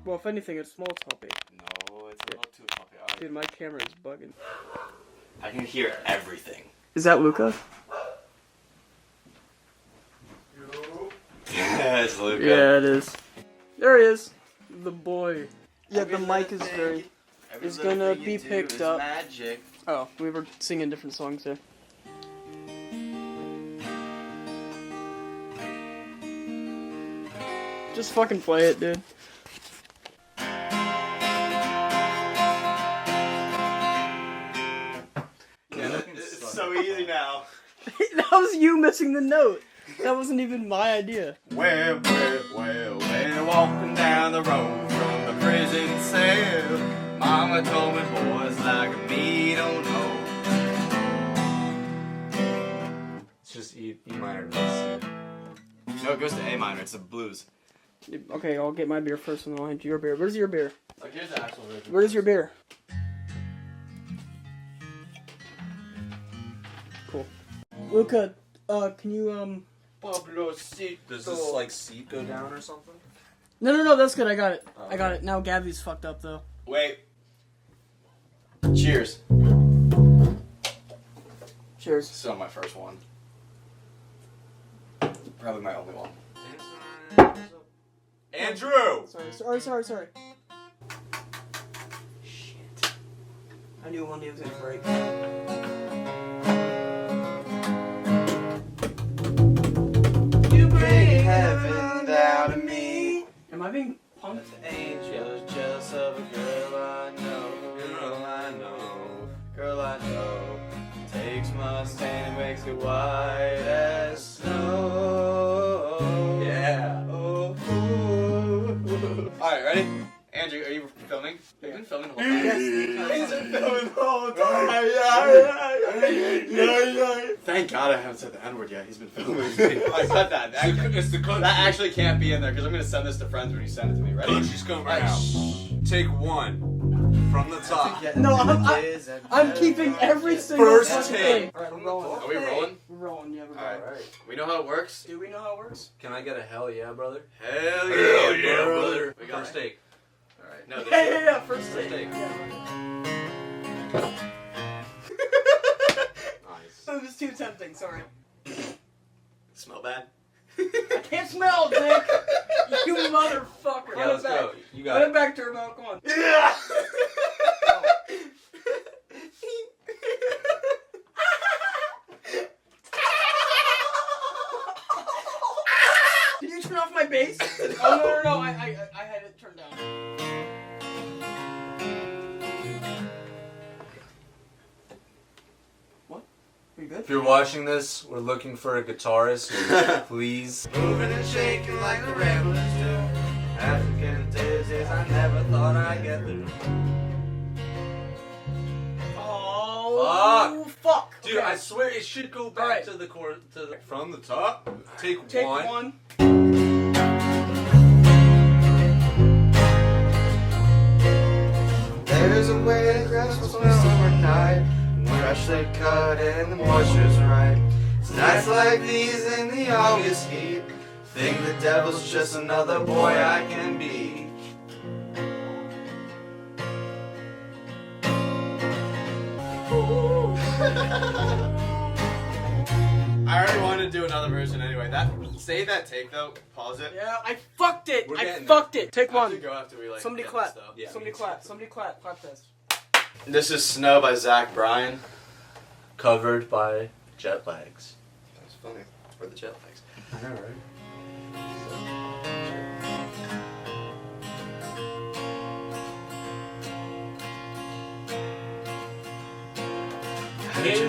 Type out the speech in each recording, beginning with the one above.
Well, if anything, it's small topic. No, it's not too topic. Dude, my camera is bugging. I can hear everything. Is that Luca? Yeah, it's Luca. Yeah, it is. There he is. The boy. Yeah, the mic is very... It's gonna be picked up. Magic. Oh, we were singing different songs there. Just fucking play it, dude. It's so easy now. That was you missing the note. That wasn't even my idea. Well, walking down the road from the prison cell. Mama told me boys like me don't know. It's just E minor. No, it goes to A minor. It's the blues. Okay, I'll get my beer first and then I'll hand you your beer. Where's your beer? Like, here's the actual version. Where's your beer? Cool. Luca, can you, Pablo seat. Does this, like, seat go down or something? No, that's good. I got it. I got it. Now Gabby's fucked up, though. Wait. Cheers. Cheers. This is not my first one. Probably my only one. Andrew! Sorry. Shit. I knew one day it was gonna break. You bring heaven down to me. Am I being punked? Angels jealous of a girl I know. Girl I know. Takes my stand and makes it white as snow. Yeah. Oh. Alright, ready? Andrew, are you filming? Have you been filming the whole time? Yes. He's been filming the whole time. Thank God I haven't said the N-word yet. He's been filming. I cut that. It's the country. That actually can't be in there because I'm going to send this to friends when you send it to me. Ready? Country's coming right now. Take one. From the top. No, I'm keeping every single First fucking take. thing. Alright, we're rolling. Are we rolling? We're rolling, yeah, we're Alright. rolling. We know how it works? Do we know how it works? Can I get a hell yeah, brother? Hell Hell yeah, brother. We got First it. take. Alright. No, this Yeah, first First take. take. Yeah. Nice. It was too tempting, sorry. Smell bad? I can't smell, Dick! You motherfucker! Yeah, let's go. You got Put it. it back, Turbo, come on. Yeah! Did you turn off my bass? Oh, no, I had it turned down. What? Are you good? If you're watching this, we're looking for a guitarist. Please. Moving and shaking like the ramblers do. African days I never thought I'd get through. Oh, fuck! Dude, Okay. I swear it should go back Alright. to the chorus. From the top. Take Take one. There's a way the grass will smell summer night. Freshly cut and the moisture's right. It's nights like these in the August heat. Think the devil's just another boy I can be. I already wanted to do another version anyway. Save that take though. Pause it. Yeah, I fucked it! We're I getting fucked it! Take I have one. to go after we like. Somebody get clap. this, though. Yeah, Somebody me clap. Somebody clap. Clap this. This is Snow by Zach Bryan. Covered by Jet Lags. That's funny. For the jet lags. I know, right?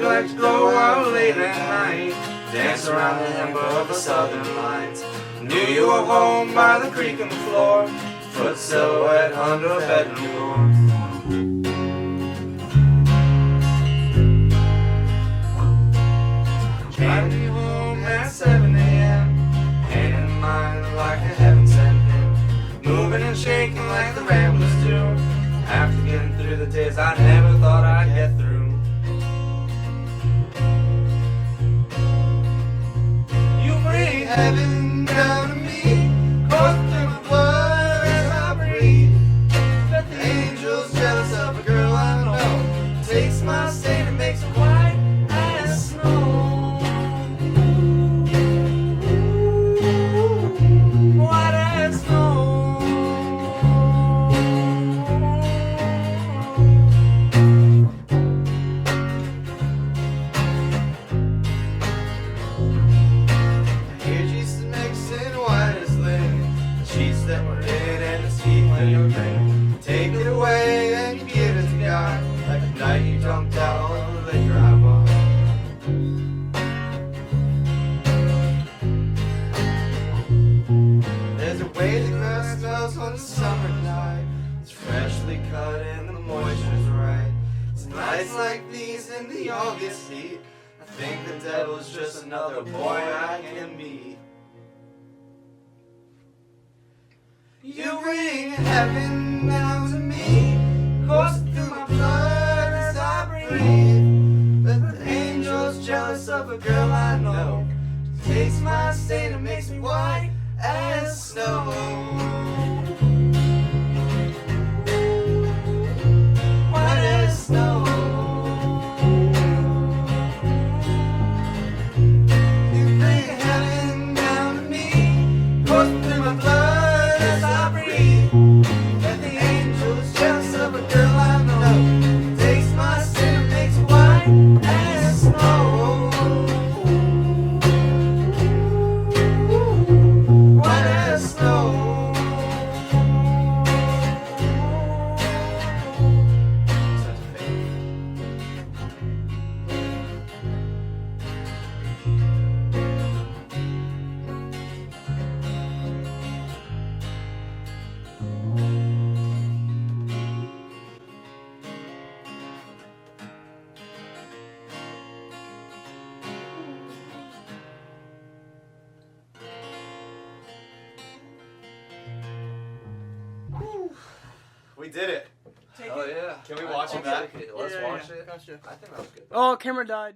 Like to go out late at night, dance around the ember of the southern lights. Knew you were home by the creek on the floor, foot silhouette under a bedroom door. Came to you home at 7 a.m., hand in mine like a heaven sent hymn, moving and shaking like the ramblers do. After getting through the days I never thought I'd get through. Bring heaven down to me, coursing through my blood as I breathe. But the angel's jealous of a girl I know, takes my stain and makes it nights like these in the August heat, I think the devil's just another boy I can meet. You bring heaven down to me, coursing through my blood as I breathe. But the angel's jealous of a girl I know. She takes my stain and makes me white as snow. White as snow. You bring heaven down to me, coursing through my blood as I breathe. But the angel's jealous of a girl I know. Takes my sin and makes it white as snow. White as snow. We did it. Oh yeah. Can we watch it back? Let's Yeah, watch yeah. it. Gotcha. I think that was good. Oh, camera died.